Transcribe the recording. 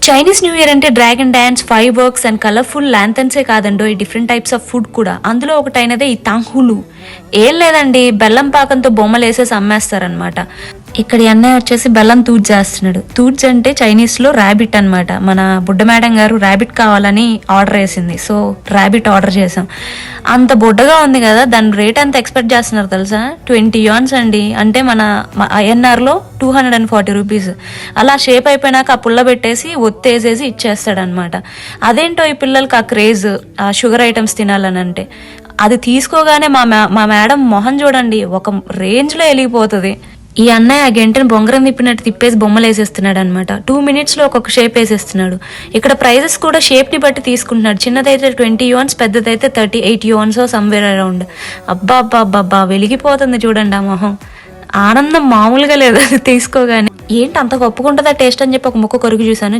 Chinese new year అంటే dragon dance, fireworks and colourful ల్యాంథన్సే కాదండో ఈ డిఫరెంట్ టైప్స్ ఆఫ్ ఫుడ్ కూడా. అందులో ఒకటైనదే ఈ తాంహులు. ఏం లేదండి, బెల్లం పాకంతో బొమ్మలు వేసేసి అమ్మేస్తారనమాట. ఇక్కడ ఈ అన్నయ్య వచ్చేసి బెల్లం తూజ్ చేస్తున్నాడు. తూజ్ అంటే చైనీస్ లో ర్యాబిట్ అనమాట. మన బుడ్డ మేడం గారు ర్యాబిట్ కావాలని ఆర్డర్ వేసింది, సో ర్యాబిట్ ఆర్డర్ చేసాం. అంత బుడ్డగా ఉంది కదా, దాని రేట్ ఎంత ఎక్స్పెక్ట్ చేస్తున్నారు తెలుసా? 20 yuans అండి. అంటే మన INR లో 240 రూపీస్. అలా షేప్ అయిపోయినాక ఆ పుల్ల పెట్టేసి ఒత్తేసేసి ఇచ్చేస్తాడనమాట. అదేంటో ఈ పిల్లలకి ఆ క్రేజ్, ఆ షుగర్ ఐటమ్స్ తినాలని. అంటే అది తీసుకోగానే మా మేడం మొహం చూడండి, ఒక రేంజ్ లో వెలిగిపోతుంది. ఈ అన్నయ్య ఆ గంటను బొంగరం తిప్పినట్టు తిప్పేసి బొమ్మలు వేసేస్తున్నాడు అనమాట. 2 minutes లో ఒక్కొక్క షేప్ వేసేస్తున్నాడు. ఇక్కడ ప్రైజెస్ కూడా షేప్ ని బట్టి తీసుకుంటున్నాడు. చిన్నదైతే 20 yuans, పెద్దదైతే 38 yuans సమ్వేర్ అరౌండ్. అబ్బా అబ్బా అబ్బా, వెలిగిపోతుంది చూడండి ఆ మొహం. ఆనందం మామూలుగా లేదు అది తీసుకోగానే. ఏంటి అంత గొప్పగా ఉంటుందా టేస్ట్ అని చెప్పి ఒక ముక్క కొరికి చూసాను.